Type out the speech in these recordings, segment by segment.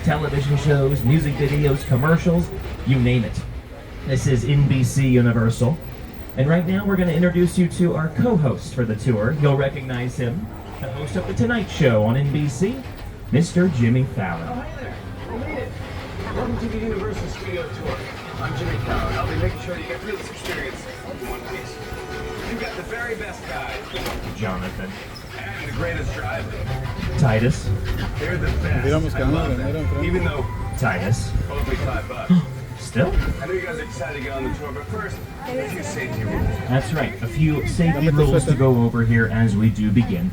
television shows, music videos, commercials, you name it. This is NBC Universal. And right now we're going to introduce you to our co-host for the tour. You'll recognize him, the host of The Tonight Show on NBC, Mr. Jimmy Fallon. Oh, hi there. I made it. Welcome to the Universal Studio Tour. I'm Jimmy Fallon. I'll be making sure you get through this experience in one piece. You've got the very best guide, Jonathan. and the greatest driver. Titus. They're the best. I love that. Even though Titus. only $5. Still? I know you guys are excited to get on the tour, but first, a few safety rules. That's right. A few safety rules to go over here as we do begin.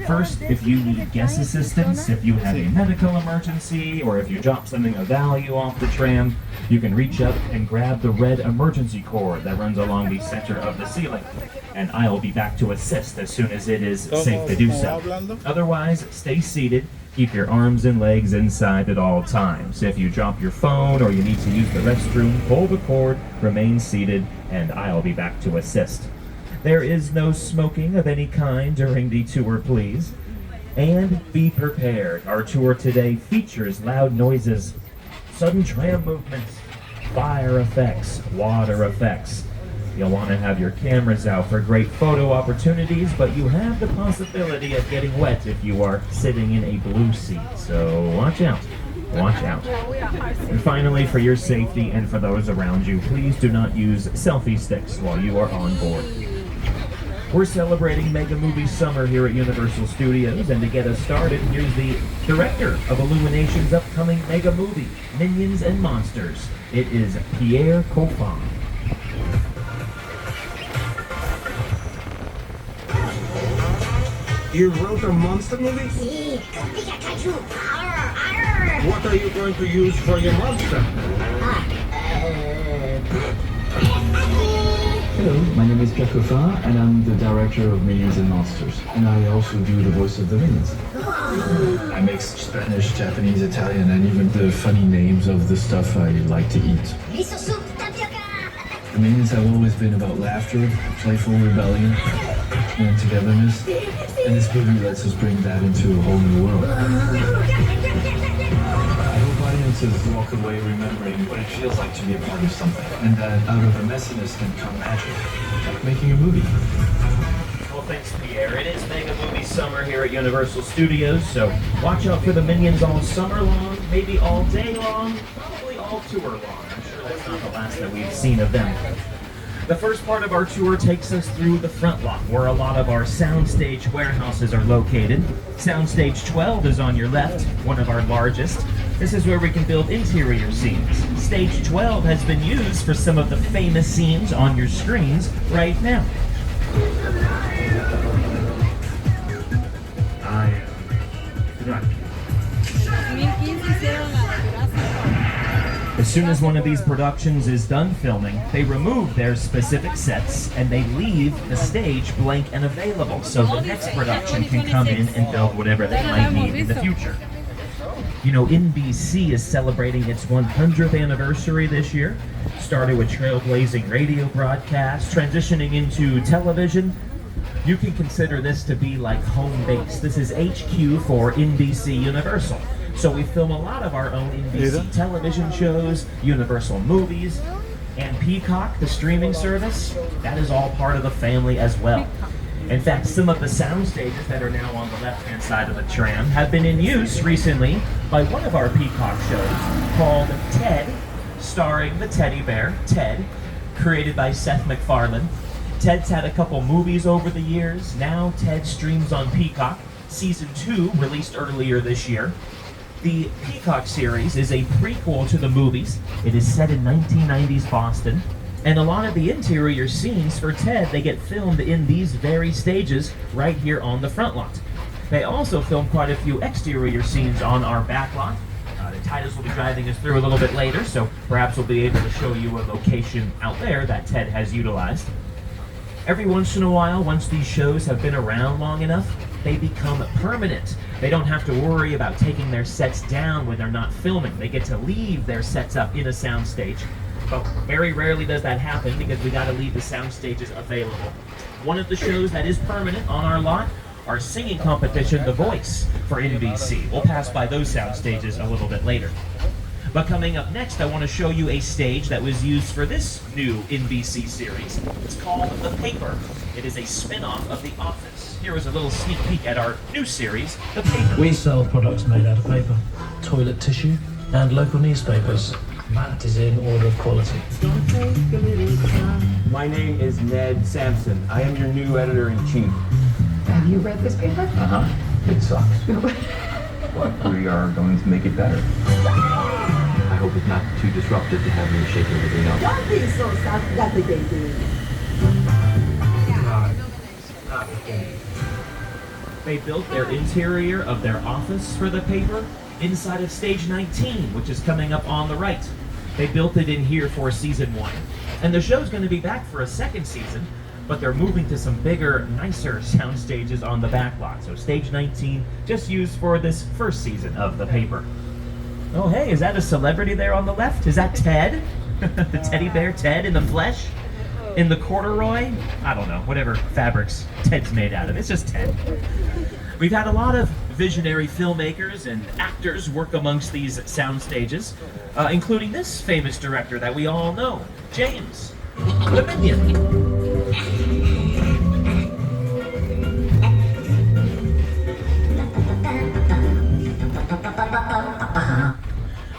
First, if you need guest assistance, if you have a medical emergency, or if you drop something of value off the tram, you can reach up and grab the red emergency cord that runs along the center of the ceiling. And I'll be back to assist as soon as it is safe to do so. Otherwise, stay seated. Keep your arms and legs inside at all times. If you drop your phone or you need to use the restroom, pull the cord, remain seated, and I'll be back to assist. There is no smoking of any kind during the tour, please. And be prepared. Our tour today features loud noises, sudden tram movements, fire effects, water effects. You'll want to have your cameras out for great photo opportunities, but you have the possibility of getting wet if you are sitting in a blue seat. So watch out. Watch out. And finally, for your safety and for those around you, please do not use selfie sticks while you are on board. We're celebrating Mega Movie Summer here at Universal Studios, and to get us started, here's the director of Illumination's upcoming mega movie, Minions and Monsters. It is Pierre Coffin. You wrote a monster movie? Sí, Pikachu, arr. What are you going to use for your monster? Hello, my name is Pierre Coffin, and I'm the director of Minions and Monsters. And I also do the voice of the Minions. I mix Spanish, Japanese, Italian, and even the funny names of the stuff I like to eat. Miso soup, tapioca. The Minions have always been about laughter, playful rebellion, and togetherness. And this movie lets us bring that into a whole new world. I hope audiences walk away remembering what it feels like to be a part of something, and that out of the messiness can come magic, like making a movie. Well, thanks, Pierre. It is Mega Movie Summer here at Universal Studios, so watch out for the Minions all summer long, maybe all day long, probably all tour long. I'm sure that's not the last that we've seen of them. The first part of our tour takes us through the front lot, where a lot of our soundstage warehouses are located. Soundstage 12 is on your left, one of our largest. This is where we can build interior scenes. Stage 12 has been used for some of the famous scenes on your screens right now. I am Rocky. As soon as one of these productions is done filming, they remove their specific sets and they leave the stage blank and available so the next production can come in and build whatever they might need in the future. You know, NBC is celebrating its 100th anniversary this year. Started with trailblazing radio broadcasts, transitioning into television. You can consider this to be like home base. This is HQ for NBC Universal. So we film a lot of our own NBC television shows, Universal movies, and Peacock, the streaming service. That is all part of the family as well. In fact, some of the sound stages that are now on the left-hand side of the tram have been in use recently by one of our Peacock shows called Ted, starring the teddy bear, Ted, created by Seth MacFarlane. Ted's had a couple movies over the years. Now Ted streams on Peacock. Season 2 released earlier this year. The Peacock series is a prequel to the movies. It is set in 1990s Boston. And a lot of the interior scenes for Ted, they get filmed in these very stages right here on the front lot. They also film quite a few exterior scenes on our back lot. Titus will be driving us through a little bit later, so perhaps we'll be able to show you a location out there that Ted has utilized. Every once in a while, once these shows have been around long enough, they become permanent. They don't have to worry about taking their sets down when they're not filming. They get to leave their sets up in a soundstage. But very rarely does that happen because we gotta leave the sound stages available. One of the shows that is permanent on our lot our singing competition, The Voice, for NBC. We'll pass by those sound stages a little bit later. But coming up next, I want to show you a stage that was used for this new NBC series. It's called The Paper. It is a spin-off of The Office. Here is a little sneak peek at our new series, The Paper. We sell products made out of paper, toilet tissue, and local newspapers. That is in order of quality. My name is Ned Sampson. I am your new editor-in-chief. Have you read this paper? It sucks. But we are going to make it better. I hope it's not too disruptive to have me shake everything up. Don't be so self-deprecating. They built their interior of their office for The Paper inside of stage 19, which is coming up on the right. They built it in here for season 1. And the show's going to be back for a second season, but they're moving to some bigger, nicer sound stages on the back lot. So stage 19, just used for this first season of The Paper. Oh hey, is that a celebrity there on the left? Is that Ted? The teddy bear Ted in the flesh? In the corduroy? I don't know, whatever fabrics Ted's made out of. It's just Ted. We've had a lot of visionary filmmakers and actors work amongst these sound stages, including this famous director that we all know, James, the Minion.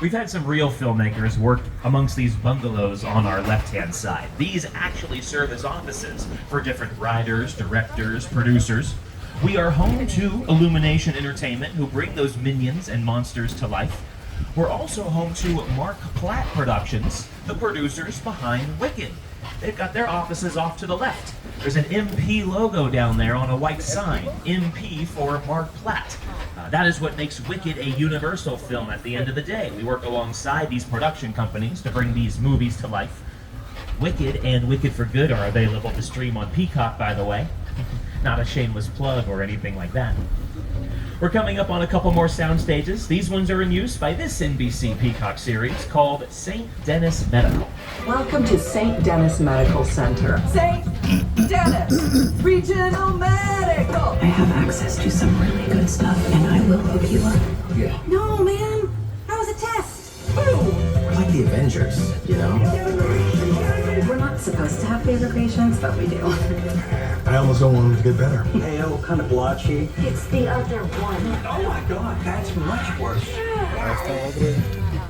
We've had some real filmmakers work amongst these bungalows on our left-hand side. These actually serve as offices for different writers, directors, producers. We are home to Illumination Entertainment, who bring those minions and monsters to life. We're also home to Mark Platt Productions, the producers behind Wicked. They've got their offices off to the left. There's an MP logo down there on a white sign, MP for Mark Platt. That is what makes Wicked a Universal film at the end of the day. We work alongside these production companies to bring these movies to life. Wicked and Wicked for Good are available to stream on Peacock, by the way. Not a shameless plug or anything like that. We're coming up on a couple more sound stages. These ones are in use by this NBC Peacock series called St. Denis Medical. Welcome to St. Denis Medical Center. St. Denis Regional Medical. I have access to some really good stuff, and I will hook you up. Yeah. No, man. That was a test. We're like the Avengers, you know? We're not supposed to have favorite patients, but we do. I almost don't want him to get better. Hey, what kind of blotchy? It's the other one. Oh my god, that's much worse.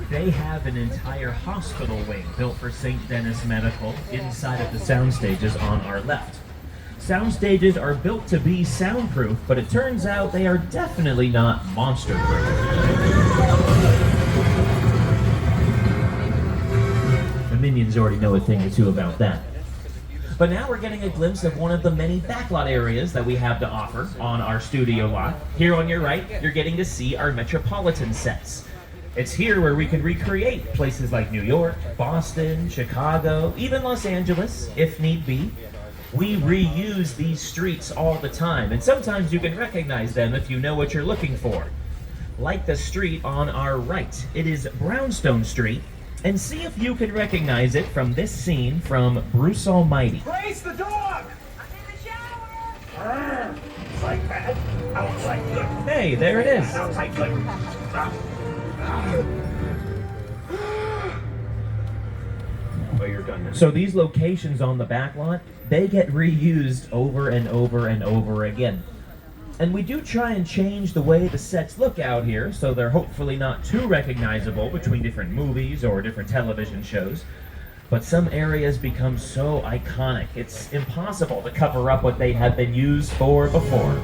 They have an entire hospital wing built for St. Denis Medical inside of the sound stages on our left. Sound stages are built to be soundproof, but it turns out they are definitely not monster-proof. The minions already know a thing or two about that. But now we're getting a glimpse of one of the many backlot areas that we have to offer on our studio lot. Here on your right, you're getting to see our Metropolitan sets. It's here where we can recreate places like New York, Boston, Chicago, even Los Angeles, if need be. We reuse these streets all the time, and sometimes you can recognize them if you know what you're looking for. Like the street on our right. It is Brownstone Street, and see if you can recognize it from this scene from Bruce Almighty. Grace the dog! It's like that. Outside look. Hey, there it is. Outside look. Oh, you're done now. So these locations on the back lot, they get reused over and over and over again. And we do try and change the way the sets look out here, so they're hopefully not too recognizable between different movies or different television shows. But some areas become so iconic, it's impossible to cover up what they have been used for before.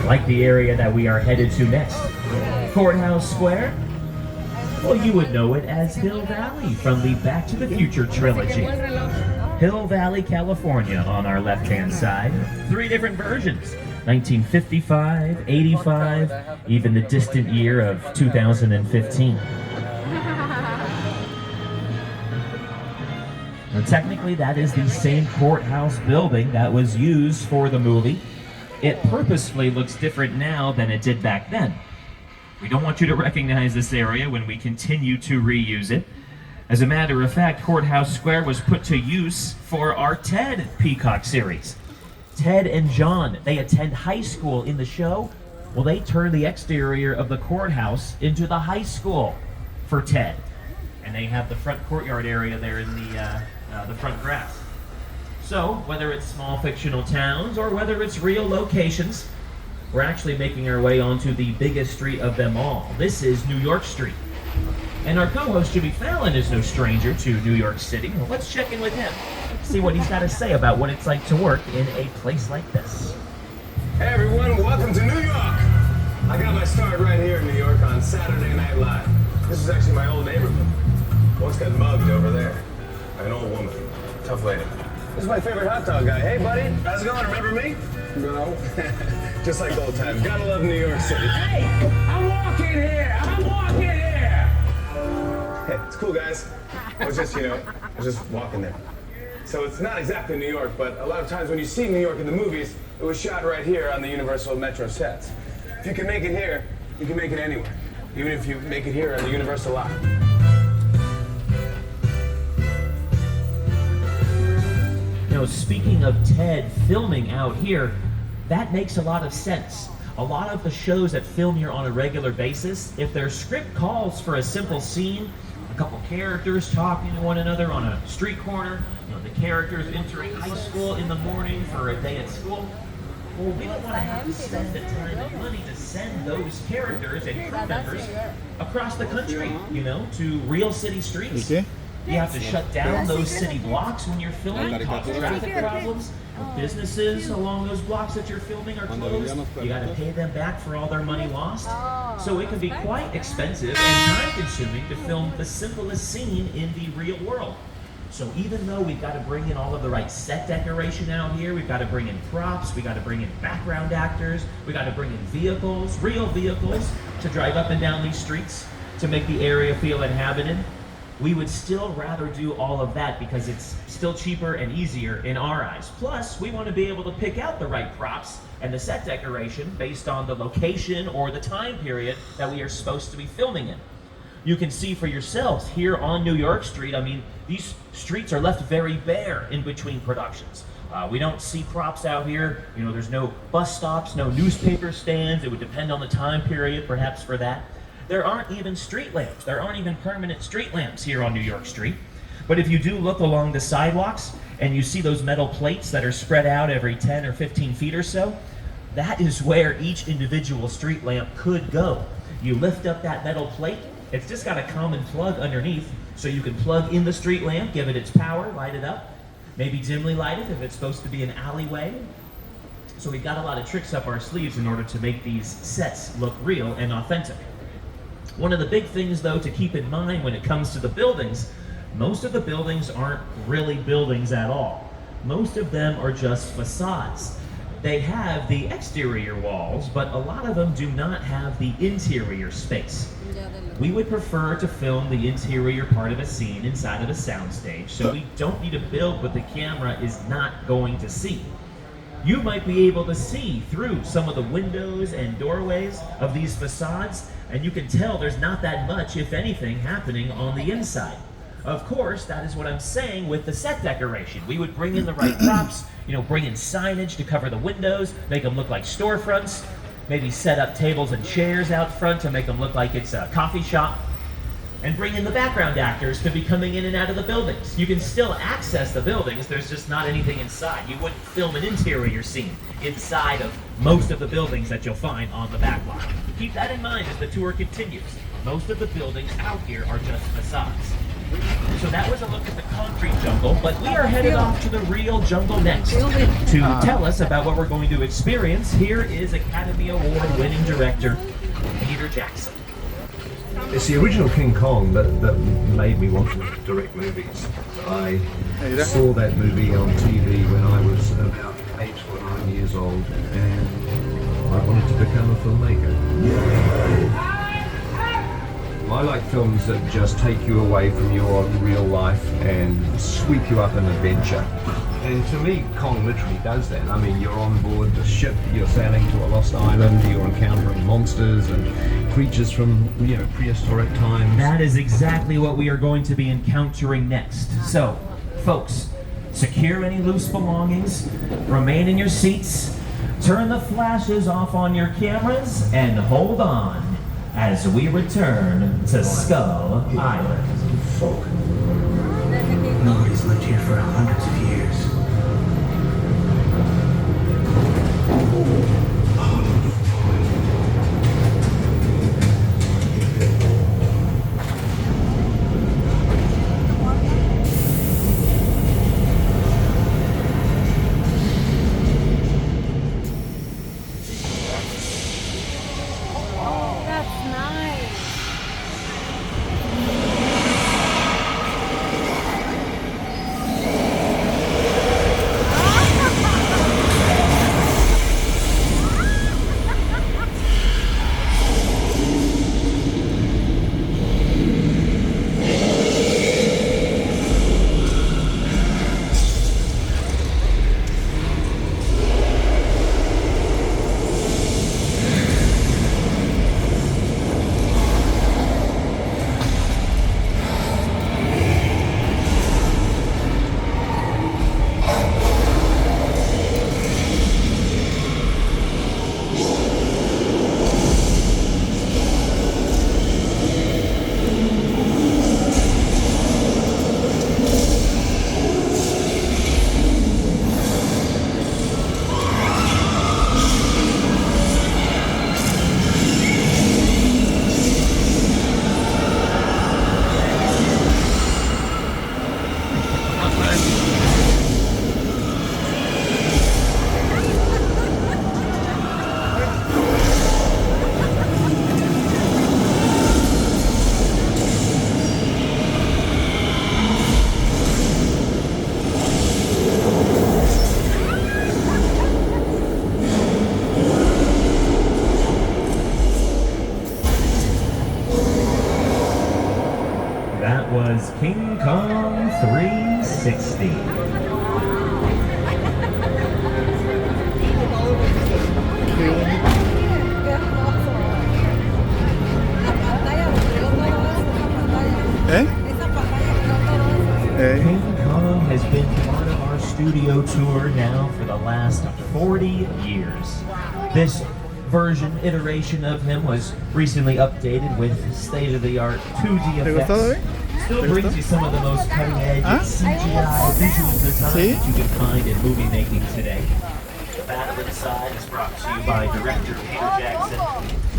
Like the area that we are headed to next. Courthouse Square? Well, you would know it as Hill Valley from the Back to the Future trilogy. Hill Valley, California on our left-hand side. 3 different versions. 1955, 85, even the distant year of 2015. Now, technically, that is the same courthouse building that was used for the movie. It purposefully looks different now than it did back then. We don't want you to recognize this area when we continue to reuse it. As a matter of fact, Courthouse Square was put to use for our Ted Peacock series. Ted and John, they attend high school in the show. Well, they turn the exterior of the courthouse into the high school for Ted. And they have the front courtyard area there in the front grass. So, whether it's small fictional towns or whether it's real locations, we're actually making our way onto the biggest street of them all. This is New York Street. And our co-host Jimmy Fallon is no stranger to New York City. Well, let's check in with him, see what he's got to say about what it's like to work in a place like this. Hey everyone, welcome to New York! I got my start right here in New York on Saturday Night Live. This is actually my old neighborhood. Once got mugged over there by an old woman. Tough lady. This is my favorite hot dog guy. Hey buddy, how's it going? Remember me? No. Just like old times. Gotta love New York City. Hey! I'm walking here! I'm walking here! Hey, it's cool guys. I was just walking there. So it's not exactly New York, but a lot of times when you see New York in the movies, it was shot right here on the Universal Metro sets. If you can make it here, you can make it anywhere. Even if you make it here on the Universal lot. Now, speaking of Ted filming out here, that makes a lot of sense. A lot of the shows that film here on a regular basis, if their script calls for a simple scene, a couple characters talking to one another on a street corner, the characters entering high school in the morning for a day at school, well, we don't want to have to spend the time and money to send those characters and crew members across the country, to real city streets. You have to shut down those city blocks when you're filming, cause traffic problems. Businesses along those blocks that you're filming are closed. You got to pay them back for all their money lost. So it can be quite expensive and time-consuming to film the simplest scene in the real world. So even though we've got to bring in all of the right set decoration out here, we've got to bring in props, we got to bring in background actors, we got to bring in vehicles, real vehicles, to drive up and down these streets to make the area feel inhabited, we would still rather do all of that because it's still cheaper and easier in our eyes. Plus, we want to be able to pick out the right props and the set decoration based on the location or the time period that we are supposed to be filming in. You can see for yourselves here on New York Street, these streets are left very bare in between productions. We don't see props out here. There's no bus stops, no newspaper stands. It would depend on the time period, perhaps, for that. There aren't even street lamps. There aren't even permanent street lamps here on New York Street. But if you do look along the sidewalks and you see those metal plates that are spread out every 10 or 15 feet or so, that is where each individual street lamp could go. You lift up that metal plate, it's just got a common plug underneath, so you can plug in the street lamp, give it its power, light it up, maybe dimly light it if it's supposed to be an alleyway. So we've got a lot of tricks up our sleeves in order to make these sets look real and authentic. One of the big things, though, to keep in mind when it comes to the buildings, most of the buildings aren't really buildings at all. Most of them are just facades. They have the exterior walls, but a lot of them do not have the interior space. We would prefer to film the interior part of a scene inside of a soundstage, so we don't need to build what the camera is not going to see. You might be able to see through some of the windows and doorways of these facades, and you can tell there's not that much, if anything, happening on the inside. Of course, that is what I'm saying with the set decoration. We would bring in the right props, bring in signage to cover the windows, make them look like storefronts, maybe set up tables and chairs out front to make them look like it's a coffee shop, and bring in the background actors to be coming in and out of the buildings. You can still access the buildings, there's just not anything inside. You wouldn't film an interior scene inside of most of the buildings that you'll find on the back lot. Keep that in mind as the tour continues. Most of the buildings out here are just facades. So that was a look at the concrete jungle, but we are headed off to the real jungle next. To tell us about what we're going to experience, here is Academy Award-winning director Peter Jackson. It's the original King Kong that made me want to direct movies. I saw that movie on TV when I was about 8 or 9 years old, and I wanted to become a filmmaker. I like films that just take you away from your real life and sweep you up an adventure. And to me, Kong literally does that. You're on board the ship, you're sailing to a lost island, you're encountering monsters and creatures from, prehistoric times. That is exactly what we are going to be encountering next. So, folks, Secure any loose belongings, remain in your seats, turn the flashes off on your cameras, and hold on as we return to Skull Island. Folk. Nobody's lived here for hundreds of years. That's nice. That was King Kong 360. King Kong has been part of our studio tour now for the last 40 years. This iteration of him was recently updated with state-of-the-art 2D effects. Still brings you some of the most cutting-edge CGI visual design that you can find in movie making today. The Battle Inside is brought to you by director Peter Jackson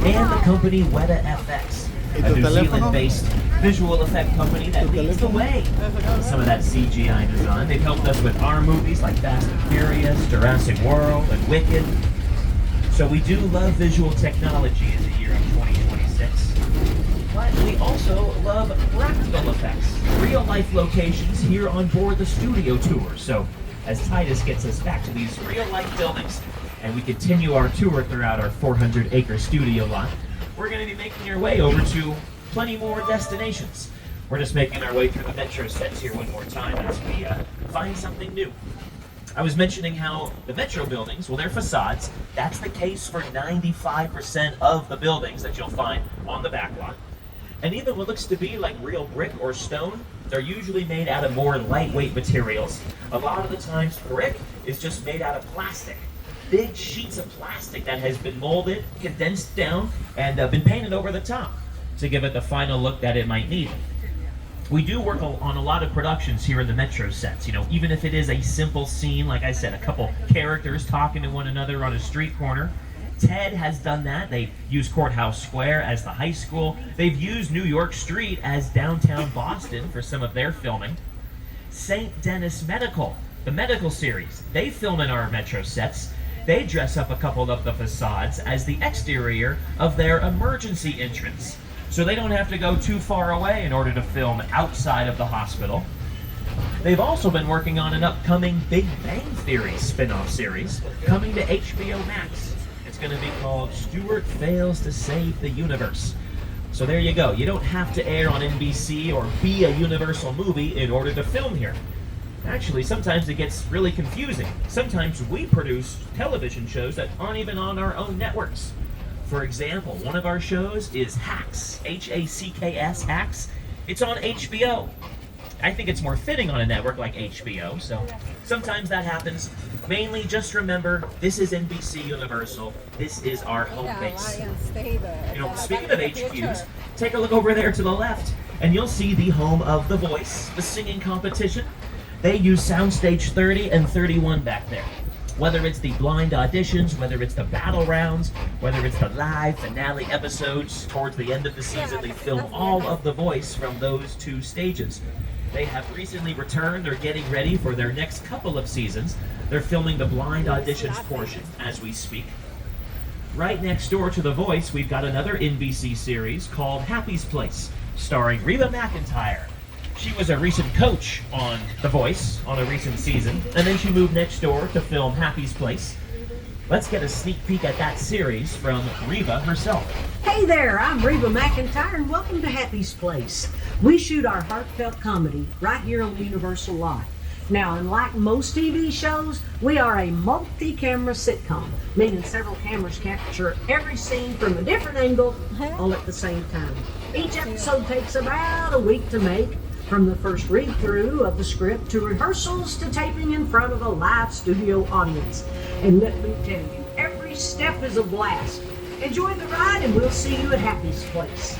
and the company Weta FX, a New Zealand-based visual effect company that leads the way in some of that CGI design. They've helped us with our movies like Fast and Furious, Jurassic World, and Wicked. So we do love visual technology in the year of 2026. But we also love practical effects, real-life locations here on board the studio tour. So as Titus gets us back to these real-life buildings and we continue our tour throughout our 400-acre studio lot, we're going to be making our way over to plenty more destinations. We're just making our way through the metro sets here one more time as we find something new. I was mentioning how the metro buildings, well, they're facades. That's the case for 95% of the buildings that you'll find on the back lot. And even what looks to be like real brick or stone, they're usually made out of more lightweight materials. A lot of the times, brick is just made out of plastic. Big sheets of plastic that has been molded, condensed down, and been painted over the top to give it the final look that it might need. We do work on a lot of productions here in the metro sets, even if it is a simple scene, like I said, a couple characters talking to one another on a street corner. Ted has done that. They've used Courthouse Square as the high school. They've used New York Street as downtown Boston for some of their filming. St. Denis Medical, the medical series, they film in our metro sets. They dress up a couple of the facades as the exterior of their emergency entrance, so they don't have to go too far away in order to film outside of the hospital. They've also been working on an upcoming Big Bang Theory spin-off series coming to HBO Max. It's going to be called Stuart Fails to Save the Universe. So there you go. You don't have to air on NBC or be a Universal movie in order to film here. Actually, sometimes it gets really confusing. Sometimes we produce television shows that aren't even on our own networks. For example, one of our shows is Hacks, H-A-C-K-S, Hacks. It's on HBO. I think it's more fitting on a network like HBO, so sometimes that happens. Mainly, just remember, this is NBC Universal. This is our home base. You know, speaking of HQs, take a look over there to the left, and you'll see the home of The Voice, the singing competition. They use Soundstage 30 and 31 back there. Whether it's the blind auditions, whether it's the battle rounds, whether it's the live finale episodes towards the end of the season, they film all of The Voice from those two stages. They have recently returned. They're getting ready for their next couple of seasons. They're filming the blind auditions portion as we speak. Right next door to The Voice, we've got another NBC series called Happy's Place, starring Reba McEntire. She was a recent coach on The Voice on a recent season, and then she moved next door to film Happy's Place. Let's get a sneak peek at that series from Reba herself. Hey there, I'm Reba McEntire, and welcome to Happy's Place. We shoot our heartfelt comedy right here on Universal Lot. Now, unlike most TV shows, we are a multi-camera sitcom, meaning several cameras capture every scene from a different angle, all at the same time. Each episode takes about a week to make, from the first read-through of the script to rehearsals to taping in front of a live studio audience. And let me tell you, every step is a blast. Enjoy the ride, and we'll see you at Happy's Place.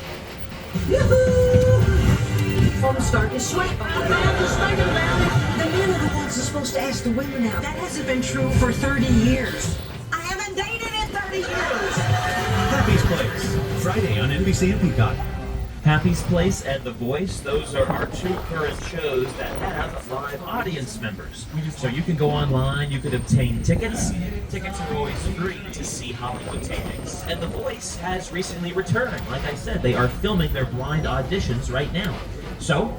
Yoo-hoo! I'm starting to sweat. I'm just thinking about it. The men are the ones that's supposed to ask the women out. That hasn't been true for 30 years. I haven't dated in 30 years. Happy's Place, Friday on NBC and Peacock. Happy's Place and The Voice, those are our two current shows that have live audience members. So you can go online, you could obtain tickets. Tickets are always free to see Hollywood tapings. And The Voice has recently returned. Like I said, they are filming their blind auditions right now. So,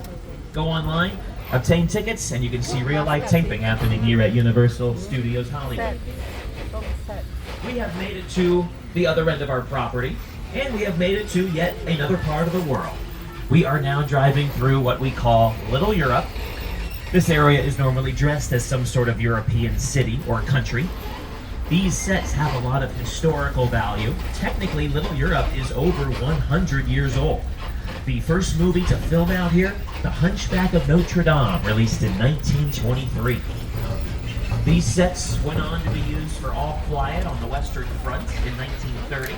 go online, obtain tickets, and you can see real-life taping happening here at Universal Studios Hollywood. We have made it to the other end of our property, and we have made it to yet another part of the world. We are now driving through what we call Little Europe. This area is normally dressed as some sort of European city or country. These sets have a lot of historical value. Technically, Little Europe is over 100 years old. The first movie to film out here, The Hunchback of Notre Dame, released in 1923. These sets went on to be used for All Quiet on the Western Front in 1930.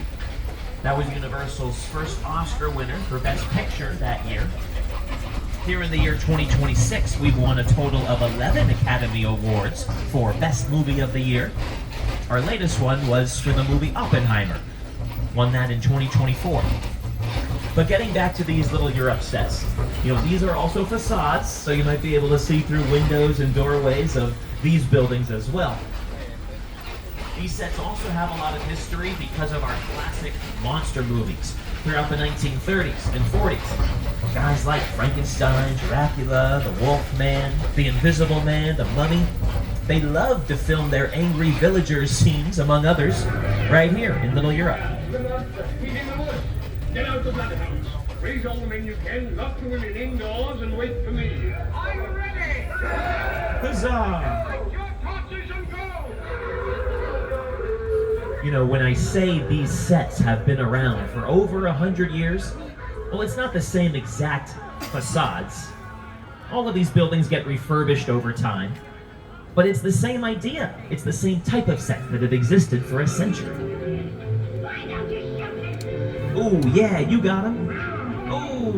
That was Universal's first Oscar winner for Best Picture that year. Here in the year 2026, we've won a total of 11 Academy Awards for Best Movie of the Year. Our latest one was for the movie Oppenheimer. Won that in 2024. But getting back to these Little Europe sets, you know, these are also facades, so you might be able to see through windows and doorways of these buildings as well. These sets also have a lot of history because of our classic monster movies throughout the 1930s and 40s. Guys like Frankenstein, Dracula, the Wolfman, the Invisible Man, the Mummy. They loved to film their angry villagers scenes, among others, right here in Little Europe. Get out of that house. Raise all the men you can, lock the women indoors, and wait for me. I'm ready! Huzzah! Take your torches and go! You know, when I say these sets have been around for over 100 years, well, it's not the same exact facades. All of these buildings get refurbished over time, but it's the same idea. It's the same type of set that had existed for a century. Oh, yeah, you got him. Oh,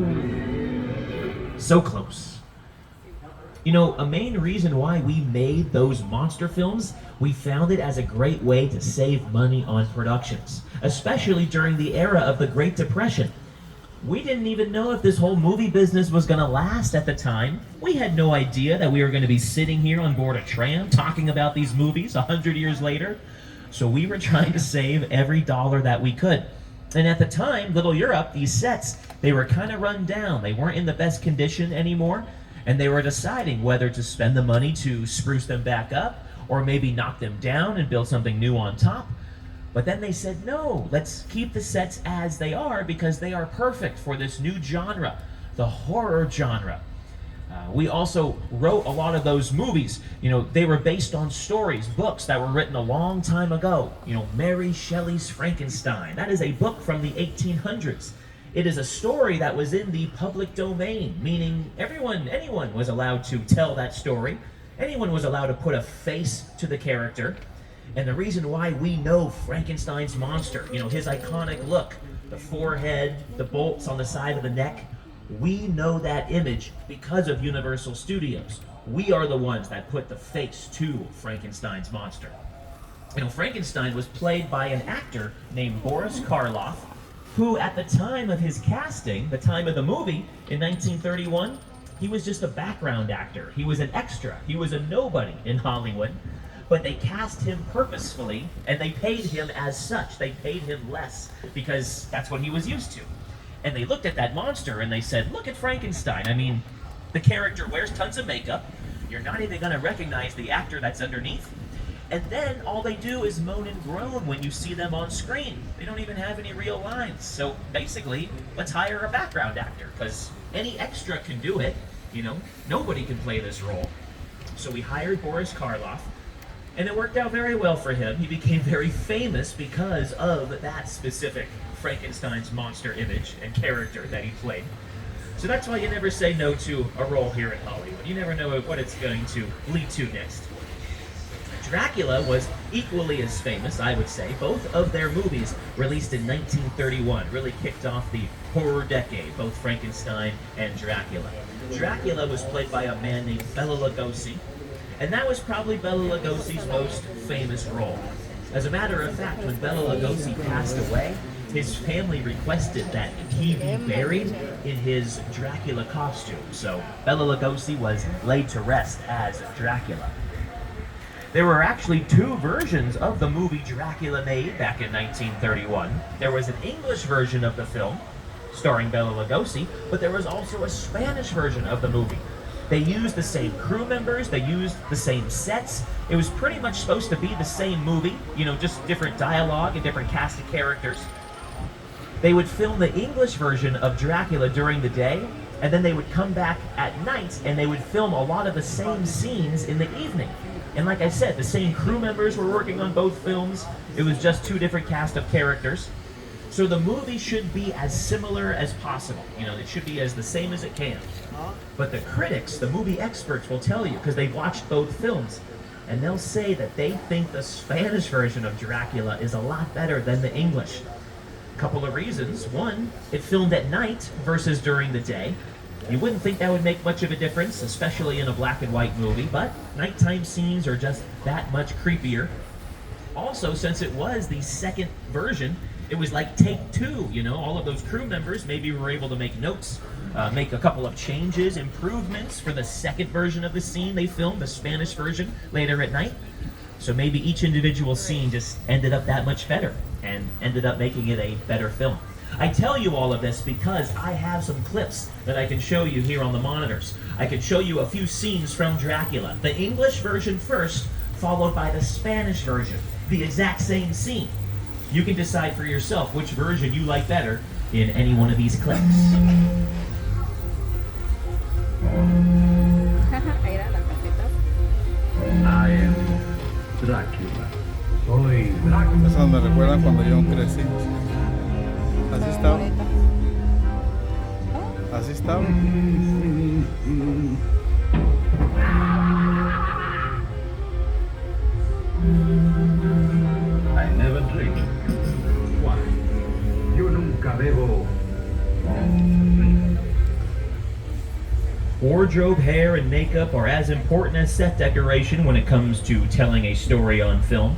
so close. You know, a main reason why we made those monster films, we found it as a great way to save money on productions, especially during the era of the Great Depression. We didn't even know if this whole movie business was going to last at the time. We had no idea that we were going to be sitting here on board a tram talking about these movies 100 years later. So we were trying to save every dollar that we could. And at the time, Little Europe, these sets, they were kind of run down. They weren't in the best condition anymore. And they were deciding whether to spend the money to spruce them back up or maybe knock them down and build something new on top. But then they said, no, let's keep the sets as they are because they are perfect for this new genre, the horror genre. We also wrote a lot of those movies. You know, they were based on stories, books that were written a long time ago. You know, Mary Shelley's Frankenstein. That is a book from the 1800s. It is a story that was in the public domain, meaning anyone was allowed to tell that story. Anyone was allowed to put a face to the character. And the reason why we know Frankenstein's monster, his iconic look, the forehead, the bolts on the side of the neck, we know that image because of Universal Studios. We are the ones that put the face to Frankenstein's monster. Frankenstein was played by an actor named Boris Karloff, who at the time of his casting, the time of the movie in 1931, he was just a background actor. He was an extra. He was a nobody in Hollywood. But they cast him purposefully, and they paid him as such. They paid him less because that's what he was used to. And they looked at that monster and they said, look at Frankenstein. I mean, the character wears tons of makeup. You're not even going to recognize the actor that's underneath. And then all they do is moan and groan when you see them on screen. They don't even have any real lines. So basically, let's hire a background actor, because any extra can do it. Nobody can play this role. So we hired Boris Karloff, and it worked out very well for him. He became very famous because of that specific Frankenstein's monster image and character that he played. So that's why you never say no to a role here in Hollywood. You never know what it's going to lead to next. Dracula was equally as famous, I would say. Both of their movies, released in 1931, really kicked off the horror decade, both Frankenstein and Dracula. Dracula was played by a man named Bela Lugosi, and that was probably Bela Lugosi's most famous role. As a matter of fact, when Bela Lugosi passed away, his family requested that he be buried in his Dracula costume. So Bela Lugosi was laid to rest as Dracula. There were actually two versions of the movie Dracula made back in 1931. There was an English version of the film, starring Bela Lugosi, but there was also a Spanish version of the movie. They used the same crew members, they used the same sets. It was pretty much supposed to be the same movie, just different dialogue and different cast of characters. They would film the English version of Dracula during the day, and then they would come back at night and they would film a lot of the same scenes in the evening. And like I said, the same crew members were working on both films. It was just two different cast of characters. So the movie should be as similar as possible. It should be as the same as it can. But the critics, the movie experts will tell you, because they've watched both films, and they'll say that they think the Spanish version of Dracula is a lot better than the English. Couple of reasons. One, it filmed at night versus during the day. You wouldn't think that would make much of a difference, especially in a black and white movie, but nighttime scenes are just that much creepier. Also, since it was the second version, it was like take two, all of those crew members maybe were able to make notes, make a couple of changes, improvements for the second version of the scene they filmed, the Spanish version, later at night. So maybe each individual scene just ended up that much better and ended up making it a better film. I tell you all of this because I have some clips that I can show you here on the monitors. I can show you a few scenes from Dracula. The English version first, followed by the Spanish version. The exact same scene. You can decide for yourself which version you like better in any one of these clips. I am Dracula. Soy Dracula. Eso me recuerdan cuando yo crecí. Así estaba. Así estaba. I never drink. Why? Yo nunca bebo. Wardrobe, hair, and makeup are as important as set decoration when it comes to telling a story on film.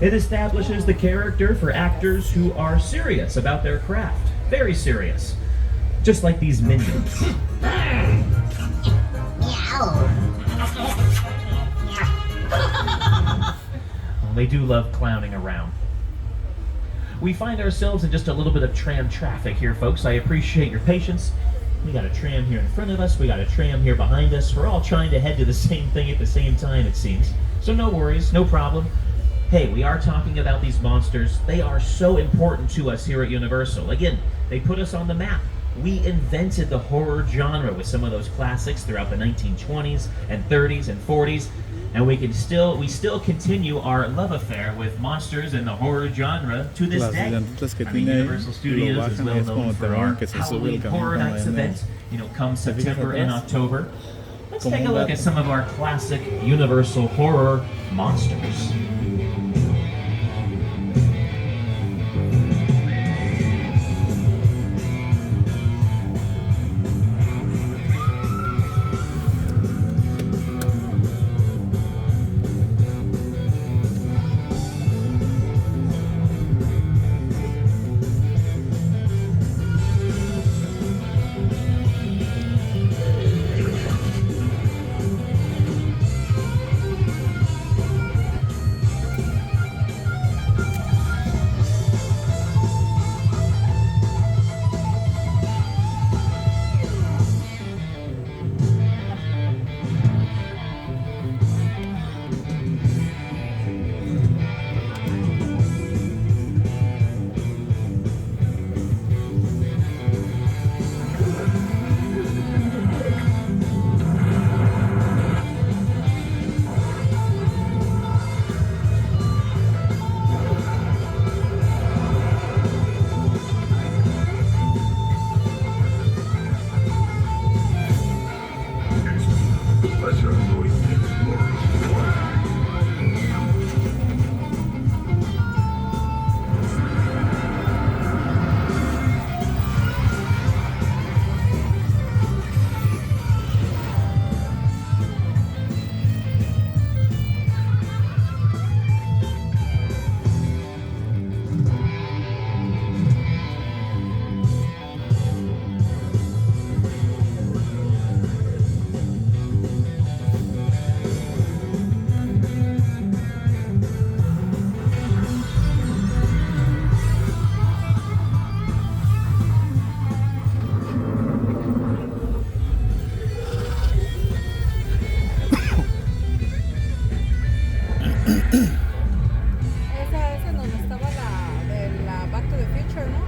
It establishes the character for actors who are serious about their craft. Very serious. Just like these minions. They do love clowning around. We find ourselves in just a little bit of tram traffic here, folks. I appreciate your patience. We got a tram here in front of us. We got a tram here behind us. We're all trying to head to the same thing at the same time, it seems. So no worries, no problem. Hey, we are talking about these monsters. They are so important to us here at Universal. Again, they put us on the map. We invented the horror genre with some of those classics throughout the 1920s and 30s and 40s. And we still continue our love affair with monsters in the horror genre to this Las day. llantas que I mean, tiene ahí, Universal y lo Studios is bajan, well es como known for terror, our que se sube el Halloween camión Horror con Nights mayonesa. event, come ¿Te fijas September and atrás? October. Let's Como take a un look gato. at some of our classic Universal horror monsters.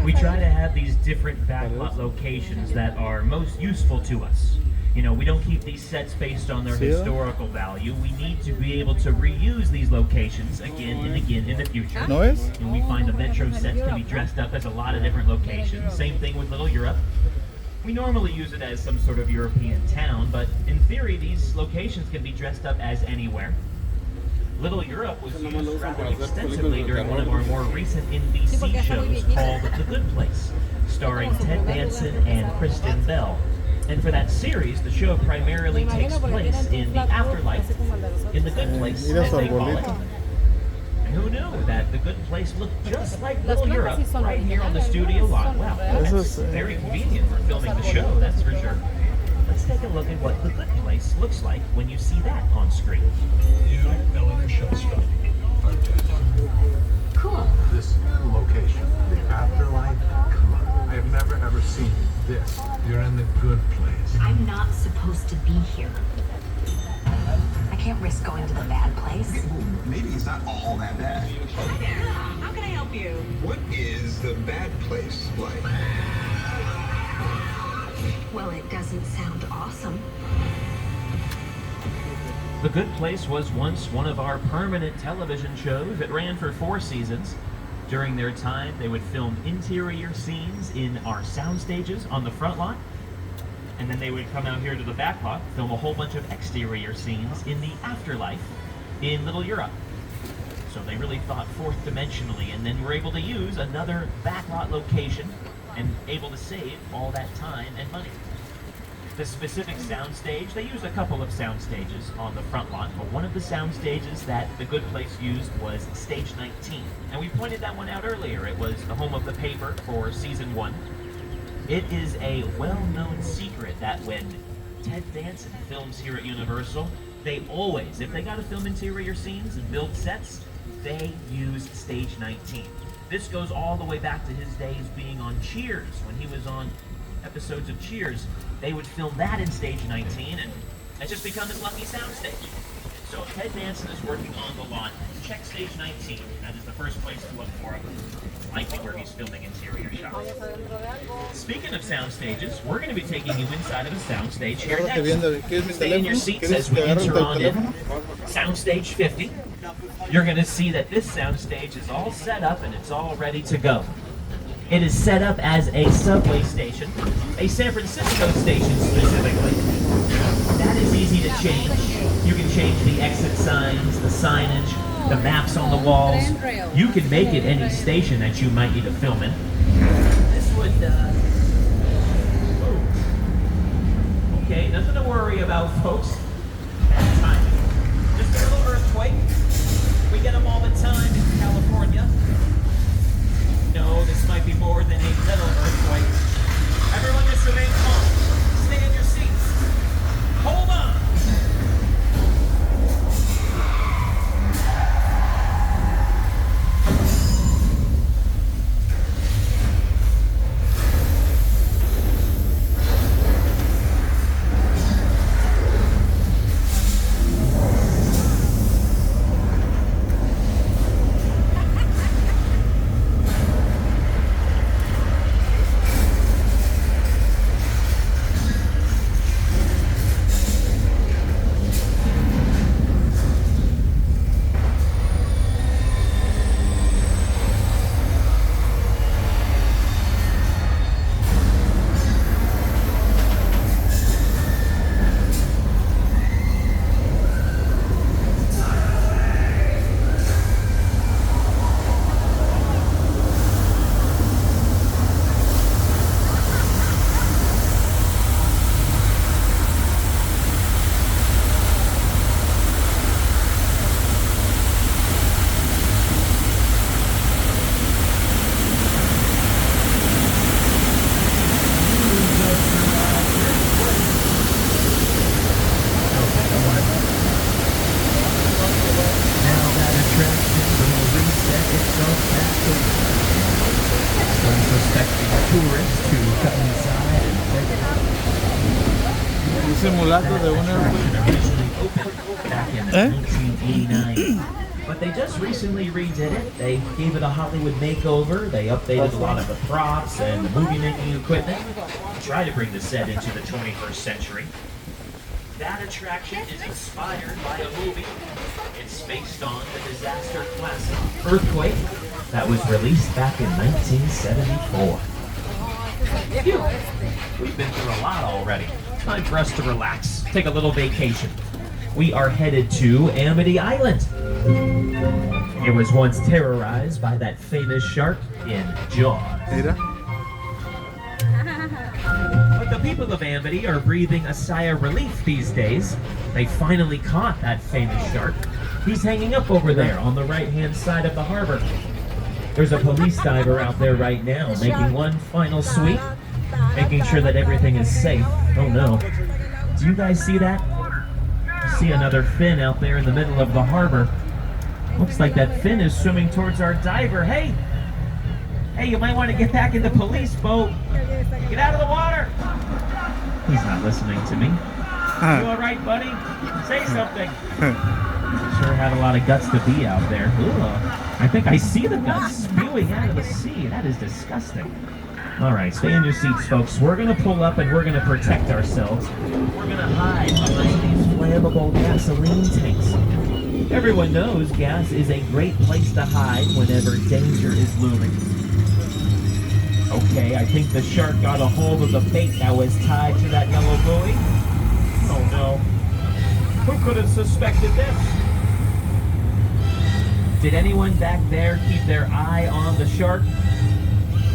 We try to have these different backlot locations that are most useful to us. You know, we don't keep these sets based on their historical value. We need to be able to reuse these locations again and again in the future. ¿No es? And we find the Metro sets can be dressed up as a lot of different locations. Same thing with Little Europe. We normally use it as some sort of European town, but in theory, these locations can be dressed up as anywhere. Little Europe was used rather extensively during one of our more recent NBC shows called The Good Place, starring Ted Danson and Kristen Bell. And for that series, the show primarily takes place in the afterlife, in the good place, as they call it. And who knew that the good place looked just like Little Europe right here on the studio lot? Wow, that's very convenient for filming the show, that's for sure. Let's take a look at what the good place looks like when you see that on screen. You fell in the show stuff. Cool. This location, the afterlife, come on. I have never ever seen this. You're in the good place. I'm not supposed to be here. I can't risk going to the bad place. Okay, well, maybe it's not all that bad. Hi there. How can I help you? What is the bad place like? Well, it doesn't sound awesome. The Good Place was once one of our permanent television shows. It ran for 4 seasons. During their time, they would film interior scenes in our sound stages on the front lot. And then they would come out here to the back lot, film a whole bunch of exterior scenes in the afterlife in Little Europe. So they really thought fourth dimensionally, and then were able to use another backlot location and able to save all that time and money. The specific soundstage, they used a couple of sound stages on the front lot, but one of the sound stages that The Good Place used was Stage 19. And we pointed that one out earlier. It was the home of the paper for season 1. It is a well-known secret that when Ted Danson films here at Universal, they always, if they got to film interior scenes and build sets, they use Stage 19. This goes all the way back to his days being on Cheers. When he was on episodes of Cheers, they would film that in Stage 19, and it's just become his lucky soundstage. So if Ted Danson is working on the lot, check Stage 19. That is the first place to look for him. It's likely where he's filming interior shots. Speaking of sound stages, we're going to be taking you inside of a sound stage here next. Stay in your seats as we enter on in. Soundstage 50. You're going to see that this soundstage is all set up and it's all ready to go. It is set up as a subway station, a San Francisco station specifically. That is easy to change. You can change the exit signs, the signage, the maps on the walls. You can make it any station that you might need to film in. This would, okay, nothing to worry about, folks. Bad timing. Just a little earthquake. We get them all the time in California. No, this might be more than a little earthquake. Everyone just remain calm. Stay in your seats. Hold on. simulacro de un back in 1989. But they just recently redid it. They gave it a Hollywood makeover. They updated a lot of the props and the movie making equipment to try to bring the set into the 21st century. That attraction is inspired by a movie. It's based on the disaster classic Earthquake that was released back in 1974. Phew. We've been through a lot already. Time for us to relax, take a little vacation. We are headed to Amity Island. It was once terrorized by that famous shark in Jaws. But the people of Amity are breathing a sigh of relief these days. They finally caught that famous shark. He's hanging up over there on the right-hand side of the harbor. There's a police diver out there right now making one final sweep, making sure that everything is safe. Oh no. Do you guys see that? I see another fin out there in the middle of the harbor. Looks like that fin is swimming towards our diver. Hey! Hey, you might want to get back in the police boat. Get out of the water! He's not listening to me. You alright, buddy? Say something. Sure had a lot of guts to be out there. Ugh. I think I see the guts spewing out of the sea. That is disgusting. Alright, stay in your seats, folks. We're going to pull up and we're going to protect ourselves. We're going to hide behind these flammable gasoline tanks. Everyone knows gas is a great place to hide whenever danger is looming. Okay, I think the shark got a hold of the bait that was tied to that yellow buoy. Oh no. Who could have suspected this? Did anyone back there keep their eye on the shark?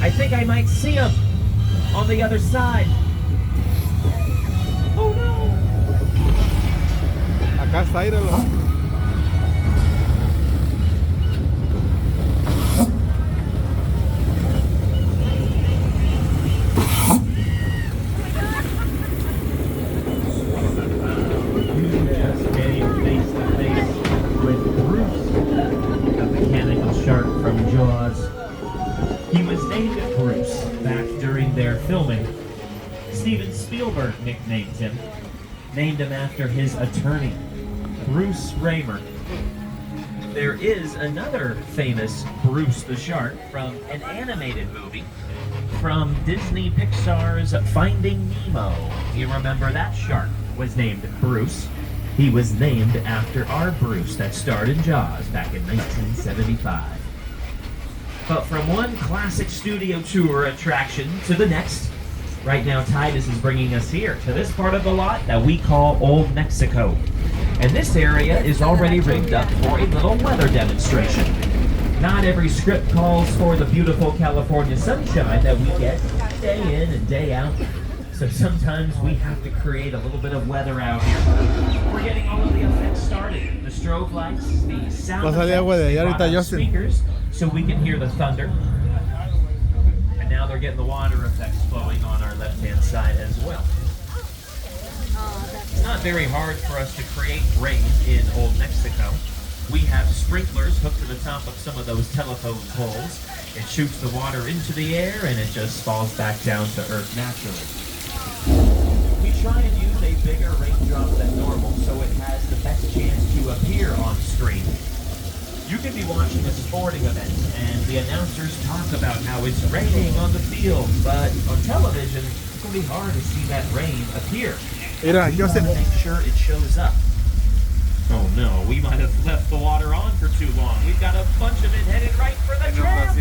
I think I might see him on the other side. Oh no! Acá está, íralo. Steven Spielberg nicknamed him, named him after his attorney, Bruce Raymer. There is another famous Bruce the Shark from an animated movie from Disney Pixar's Finding Nemo. You remember that shark was named Bruce. He was named after our Bruce that starred in Jaws back in 1975. But from one classic studio tour attraction to the next, right now Titus is bringing us here to this part of the lot that we call Old Mexico. And this area is already rigged up for a little weather demonstration. Not every script calls for the beautiful California sunshine that we get day in and day out. So sometimes we have to create a little bit of weather out here. We're getting all of the effects started. The strobe lights, the sound effects, speakers, so we can hear the thunder. And now they're getting the water effects flowing on our left-hand side as well. It's not very hard for us to create rain in Old Mexico. We have sprinklers hooked to the top of some of those telephone poles. It shoots the water into the air and it just falls back down to earth naturally. We try and use a bigger raindrop than normal so it has the best chance to appear on screen. You can be watching a sporting event and the announcers talk about how it's raining on the field, but on television it can be hard to see that rain appear. We want to make sure it shows up. Oh no, we might have left the water on for too long. We've got a bunch of it headed right for the tram.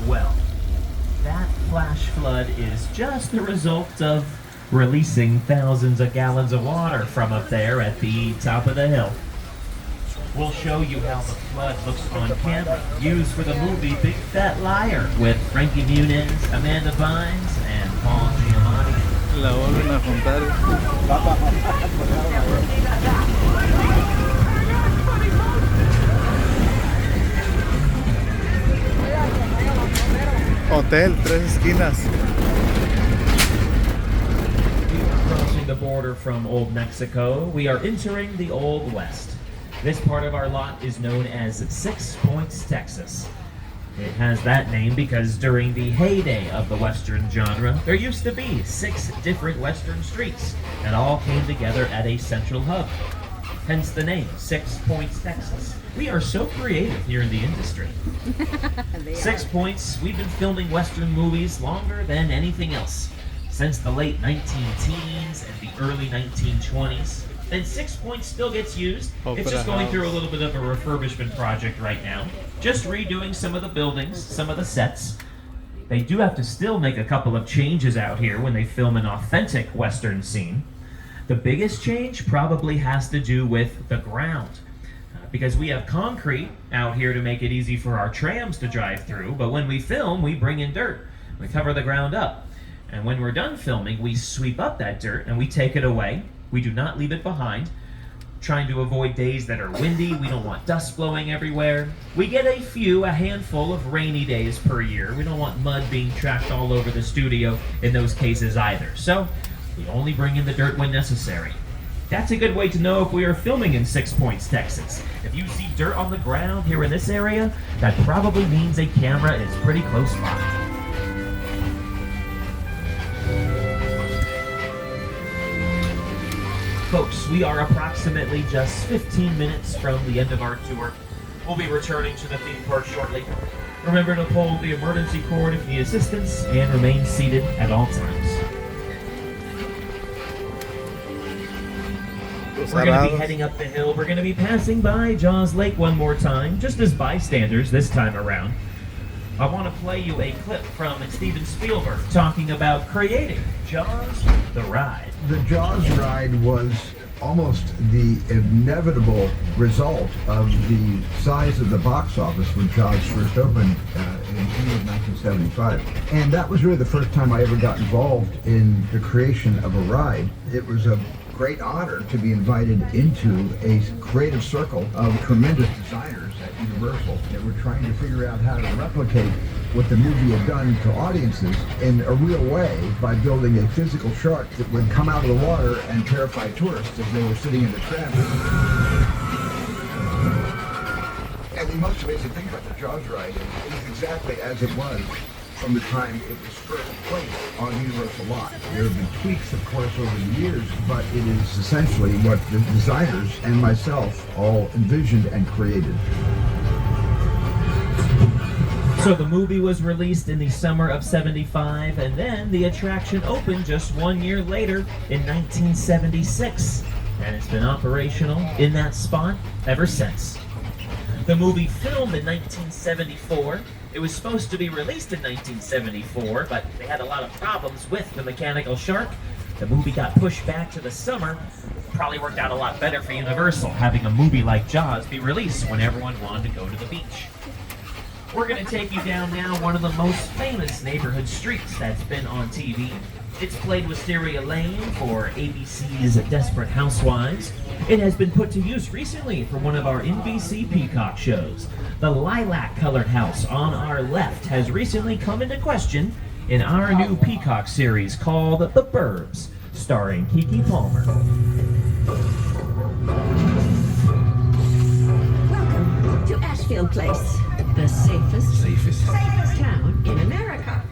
Well, that flash flood is just the result of releasing thousands of gallons of water from up there at the top of the hill. We'll show you how the flood looks on camera, used for the movie Big Fat Liar with Frankie Muniz, Amanda Bynes, and Paul Giamatti. La vuelven a juntar. Hotel Tres Esquinas. Crossing the border from Old Mexico, we are entering the Old West. This part of our lot is known as 6 Points, Texas. It has that name because during the heyday of the Western genre, there used to be 6 different Western streets that all came together at a central hub. Hence the name, 6 Points, Texas. We are so creative here in the industry. 6 Points, we've been filming Western movies longer than anything else. Since the late 19-teens and the early 1920s. And 6 Points still gets used. It's just going through a little bit of a refurbishment project right now. Just redoing some of the buildings, some of the sets. They do have to still make a couple of changes out here when they film an authentic Western scene. The biggest change probably has to do with the ground. Because we have concrete out here to make it easy for our trams to drive through, but when we film, we bring in dirt. We cover the ground up. And when we're done filming, we sweep up that dirt and we take it away. We do not leave it behind. Trying to avoid days that are windy. We don't want dust blowing everywhere. We get a handful of rainy days per year. We don't want mud being tracked all over the studio in those cases either. So we only bring in the dirt when necessary. That's a good way to know if we are filming in 6 Points, Texas. If you see dirt on the ground here in this area, that probably means a camera is pretty close by. Folks, we are approximately just 15 minutes from the end of our tour. We'll be returning to the theme park shortly. Remember to pull the emergency cord if you need assistance and remain seated at all times. We're going to be heading up the hill. We're going to be passing by Jaws Lake one more time, just as bystanders this time around. I want to play you a clip from Steven Spielberg talking about creating Jaws the Ride. The Jaws ride was almost the inevitable result of the size of the box office when Jaws first opened in June of 1975. And that was really the first time I ever got involved in the creation of a ride. It was a great honor to be invited into a creative circle of tremendous designers at Universal that were trying to figure out how to replicate what the movie had done to audiences in a real way by building a physical shark that would come out of the water and terrify tourists as they were sitting in the tram. And the most amazing thing about the Jaws ride is exactly as it was from the time it was first placed on Universal Lot. There have been tweaks, of course, over the years, but it is essentially what the designers and myself all envisioned and created. So the movie was released in the summer of '75, and then the attraction opened just 1 year later in 1976. And it's been operational in that spot ever since. The movie filmed in 1974. It was supposed to be released in 1974, but they had a lot of problems with the mechanical shark. The movie got pushed back to the summer. Probably worked out a lot better for Universal, having a movie like Jaws be released when everyone wanted to go to the beach. We're going to take you down now one of the most famous neighborhood streets that's been on TV. It's played Wisteria Lane for ABC's Desperate Housewives. It has been put to use recently for one of our NBC Peacock shows. The lilac-colored house on our left has recently come into question in our new Peacock series called The Burbs, starring Keke Palmer. Welcome to Ashfield Place, the safest town in America.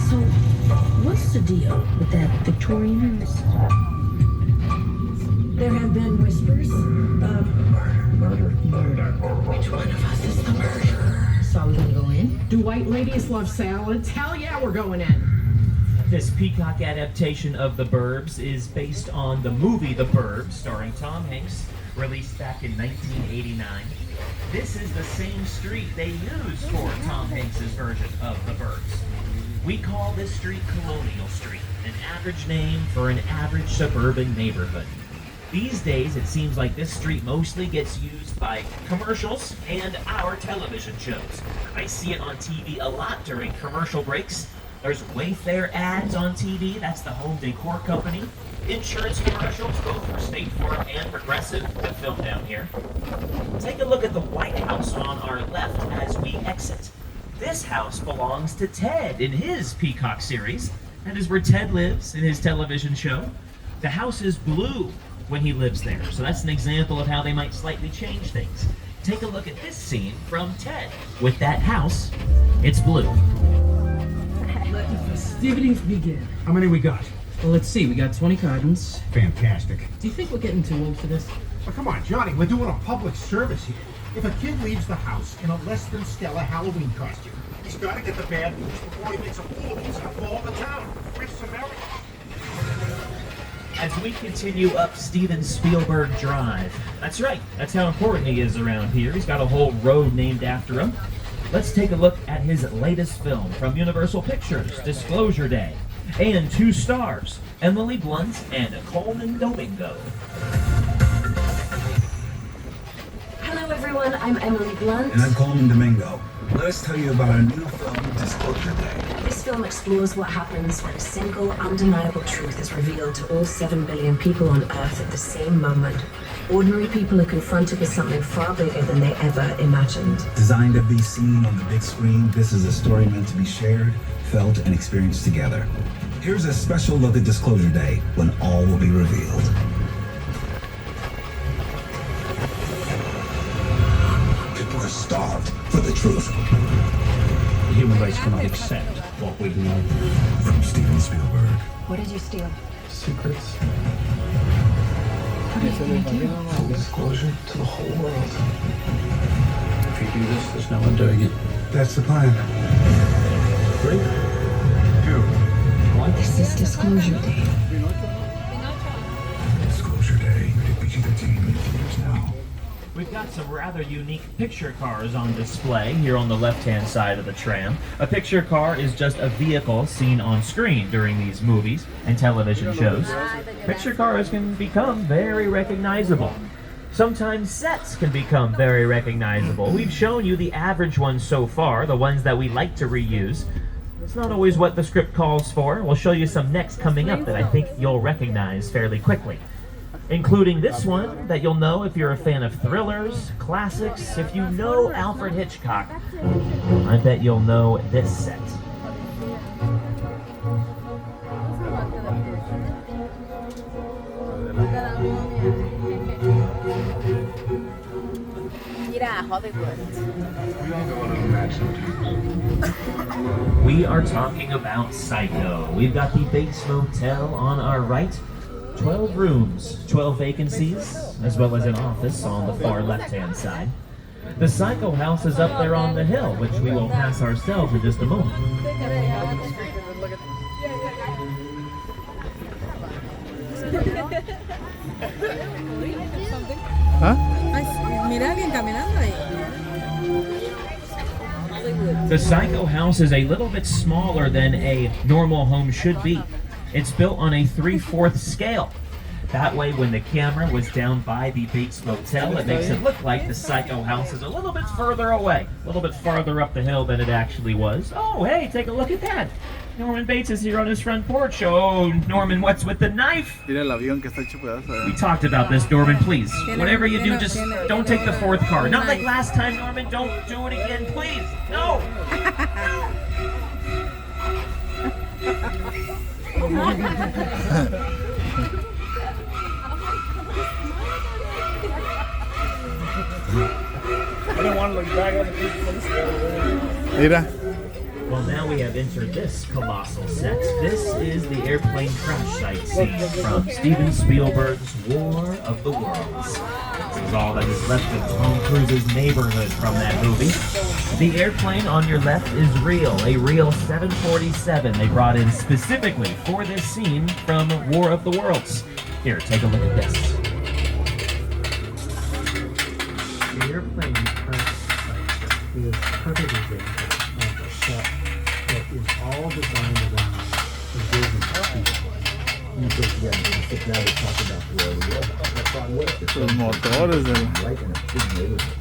So, what's the deal with that Victorian house? There have been whispers of murder. Which one of us is the murderer? So are we gonna go in? Do white ladies love salads? Hell yeah, we're going in. This Peacock adaptation of The Burbs is based on the movie The Burbs, starring Tom Hanks, released back in 1989. This is the same street they used for Tom Hanks' version of The Burbs. We call this street Colonial Street, an average name for an average suburban neighborhood. These days, it seems like this street mostly gets used by commercials and our television shows. I see it on TV a lot during commercial breaks. There's Wayfair ads on TV, that's the home decor company. Insurance commercials, both for State Farm and Progressive, have filmed down here. Take a look at the White House on our left as we exit. This house belongs to Ted in his Peacock series. That is where Ted lives in his television show. The house is blue when he lives there, so that's an example of how they might slightly change things. Take a look at this scene from Ted. With that house, it's blue. Let the festivities begin. How many we got? Well, let's see. We got 20 cartons. Fantastic. Do you think we're getting too old for this? Oh, come on, Johnny, we're doing a public service here. If a kid leaves the house in a less than stellar Halloween costume, he's got to get the bad news before he makes a fool of himself for all the town. Which is America. As we continue up Steven Spielberg Drive. That's right, that's how important he is around here. He's got a whole road named after him. Let's take a look at his latest film from Universal Pictures, Disclosure Day. And 2 stars, Emily Blunt and Coleman Domingo. Hello everyone, I'm Emily Blunt. And I'm Coleman Domingo. Let us tell you about our new film, Disclosure Day. This film explores what happens when a single, undeniable truth is revealed to all 7 billion people on Earth at the same moment. Ordinary people are confronted with something far bigger than they ever imagined. Designed to be seen on the big screen, this is a story meant to be shared, felt, and experienced together. Here's a special look at Disclosure Day, when all will be revealed. People are starved for the truth. The human race cannot accept what we know. From Steven Spielberg. What did you steal? Secrets. What are you gonna do? Full disclosure to the whole world. If you do this, there's no one doing it. That's the plan. 3, 2, 1. This is Disclosure Day. Disclosure Day. Rated PG-13. Theaters now. We've got some rather unique picture cars on display here on the left-hand side of the tram. A picture car is just a vehicle seen on screen during these movies and television shows. Picture cars can become very recognizable. Sometimes sets can become very recognizable. We've shown you the average ones so far, the ones that we like to reuse. It's not always what the script calls for. We'll show you some next coming up that I think you'll recognize fairly quickly, including this one that you'll know if you're a fan of thrillers, classics. If you know Alfred Hitchcock, I bet you'll know this set. Mira, Hollywood. We are talking about Psycho. We've got the Bates Motel on our right. 12 rooms, 12 vacancies, as well as an office on the far left-hand side. The Psycho house is up there on the hill, which we will pass ourselves in just a moment. ¿Ah? Mira alguien caminando ahí. The Psycho house is a little bit smaller than a normal home should be. It's built on a 3/4 scale. That way, when the camera was down by the Bates Motel, it makes it look like the Psycho house is a little bit further away, a little bit farther up the hill than it actually was. Oh, hey, take a look at that. Norman Bates is here on his front porch. Oh, Norman, what's with the knife? Mira el avión que está hecho pedazo. We talked about this, Norman, please. Whatever you do, just don't take the fourth car. Not like last time, Norman. Don't do it again, please. No! I don't want to look back at the Mira. Well, now we have entered this colossal set. This is the airplane crash site scene from Steven Spielberg's War of the Worlds. This is all that is left of Tom Cruise's neighborhood from that movie. The airplane on your left is real, a real 747 they brought in specifically for this scene from War of the Worlds. Here, take a look at this. The airplane crash site is a perfect example of a set that is all designed around the building people. You put together, now we talk about the War of the Worlds. Los motores del... Right in a big neighborhood.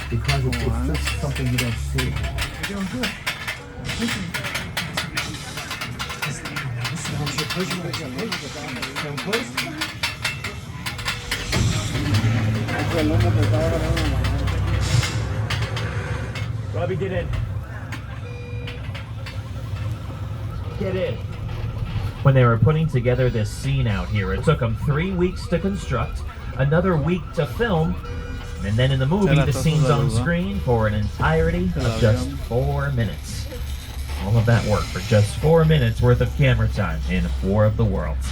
Because it's just something you don't see. You're doing good. Robbie, get in. Get in. When they were putting together this scene out here, it took them 3 weeks to construct, another week to film, and then in the movie, the scene's on screen for an entirety of just 4 minutes. All of that work for just 4 minutes worth of camera time in War of the Worlds.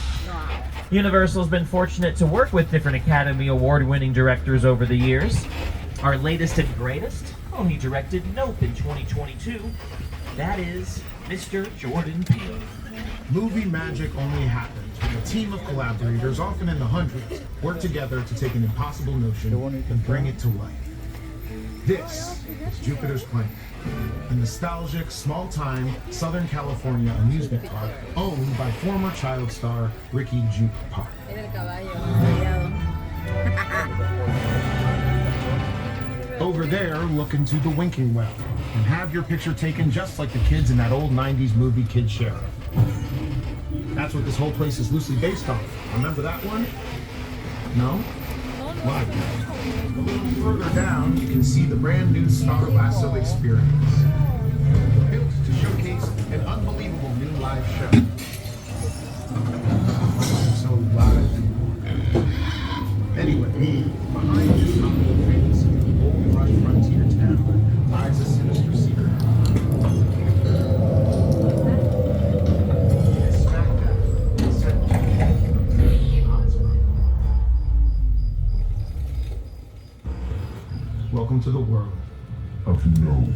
Universal's been fortunate to work with different Academy Award-winning directors over the years. Our latest and greatest, well, he directed Nope in 2022. That is Mr. Jordan Peele. Movie magic only happens when a team of collaborators, often in the hundreds, work together to take an impossible notion and bring it to life. This is Jupiter's Claim, a nostalgic, small-time Southern California amusement park owned by former child star Ricky Juke Park. Over there, look into the winking well and have your picture taken just like the kids in that old 90s movie Kid Sheriff. That's what this whole place is loosely based on. Remember that one? No? Why? A little further down, you can see the brand new Star Lasso experience. Built to showcase an unbelievable new live show. So live. Anyway, behind this humble face of the old Rush frontier town lies a sinister secret. Welcome to the world of no.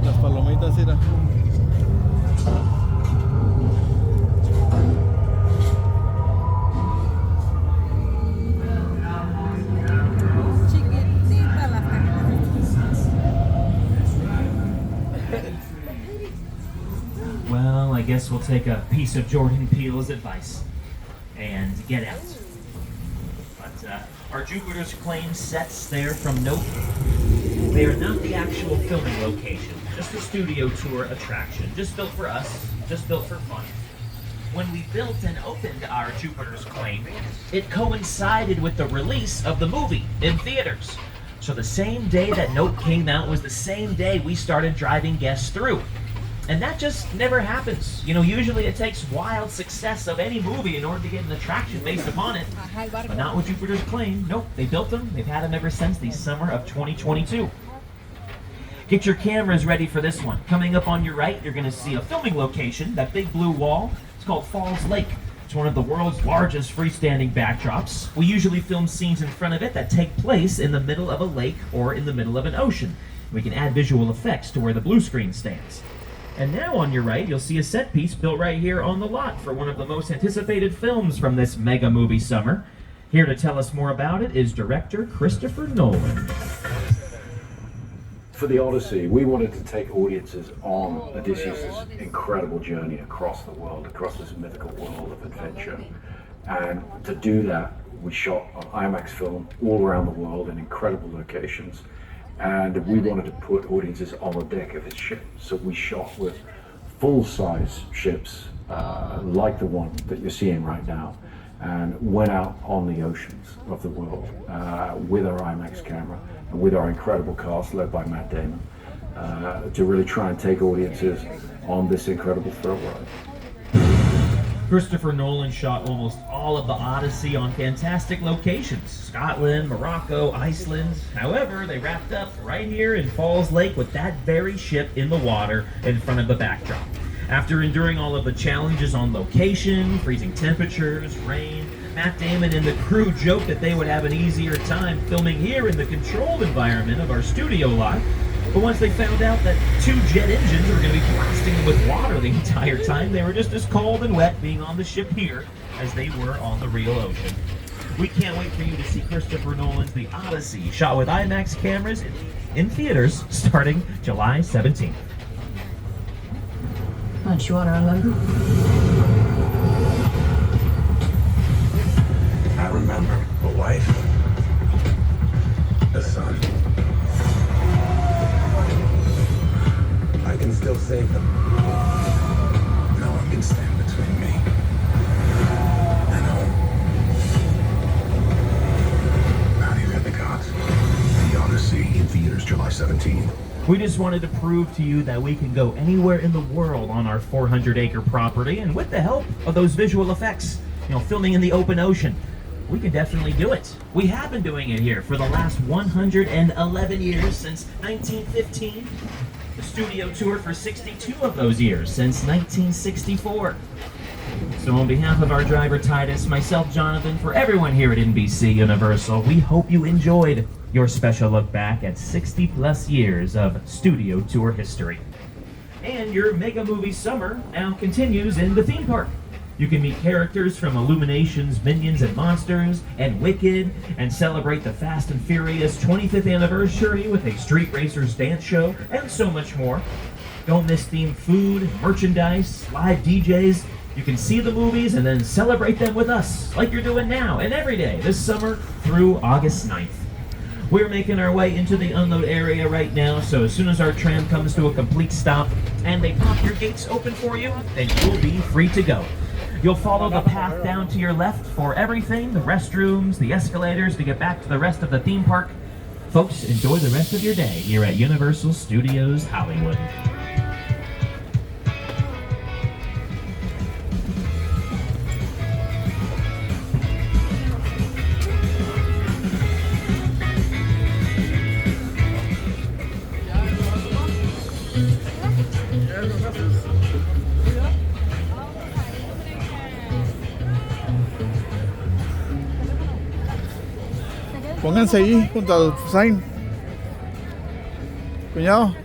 Las palomitas, mira. Well, I guess we'll take a piece of Jordan Peele's advice and get out. But our Jupiter's Claim sets there from Nope, they are not the actual filming location, just a studio tour attraction, just built for us, just built for fun. When we built and opened our Jupiter's Claim, it coincided with the release of the movie in theaters. So the same day that Nope came out was the same day we started driving guests through. And that just never happens. You know, usually it takes wild success of any movie in order to get an attraction based upon it. But not what Jupiter's claim. Nope, they built them. They've had them ever since the summer of 2022. Get your cameras ready for this one. Coming up on your right, you're going to see a filming location, that big blue wall. It's called Falls Lake. It's one of the world's largest freestanding backdrops. We usually film scenes in front of it that take place in the middle of a lake or in the middle of an ocean. We can add visual effects to where the blue screen stands. And now on your right, you'll see a set piece built right here on the lot for one of the most anticipated films from this mega movie summer. Here to tell us more about it is director Christopher Nolan. For the Odyssey, we wanted to take audiences on Odysseus' incredible journey across the world, across this mythical world of adventure. And to do that, we shot on IMAX film all around the world in incredible locations. And we wanted to put audiences on the deck of his ship. So we shot with full-size ships, like the one that you're seeing right now, and went out on the oceans of the world with our IMAX camera and with our incredible cast led by Matt Damon to really try and take audiences on this incredible thrill ride. Christopher Nolan shot almost all of the Odyssey on fantastic locations: Scotland, Morocco, Iceland. However, they wrapped up right here in Falls Lake with that very ship in the water in front of the backdrop. After enduring all of the challenges on location, freezing temperatures, rain, Matt Damon and the crew joked that they would have an easier time filming here in the controlled environment of our studio lot. But once they found out that 2 jet engines were going to be blasting them with water the entire time, they were just as cold and wet being on the ship here as they were on the real ocean. We can't wait for you to see Christopher Nolan's The Odyssey, shot with IMAX cameras in theaters starting July 17th. Don't you want to remember? I remember a wife, a son. I can still save them. No one can stand between me and home. Not even the gods. The Odyssey in theaters July 17th. We just wanted to prove to you that we can go anywhere in the world on our 400-acre property, and with the help of those visual effects, you know, filming in the open ocean, we can definitely do it. We have been doing it here for the last 111 years since 1915. The studio tour for 62 of those years since 1964. So on behalf of our driver Titus, myself Jonathan, for everyone here at NBC Universal, we hope you enjoyed your special look back at 60 plus years of studio tour history. And your mega movie summer now continues in the theme park. You can meet characters from Illumination's Minions and Monsters and Wicked, and celebrate the Fast and Furious 25th anniversary with a Street Racers dance show, and so much more. Don't miss themed food, merchandise, live DJs. You can see the movies and then celebrate them with us, like you're doing now and every day this summer through August 9th. We're making our way into the unload area right now, so as soon as our tram comes to a complete stop and they pop your gates open for you, then you'll be free to go. You'll follow the path down to your left for everything, the restrooms, the escalators to get back to the rest of the theme park. Folks, enjoy the rest of your day here at Universal Studios Hollywood. Pónganse ahí junto al Zain. Cuñado.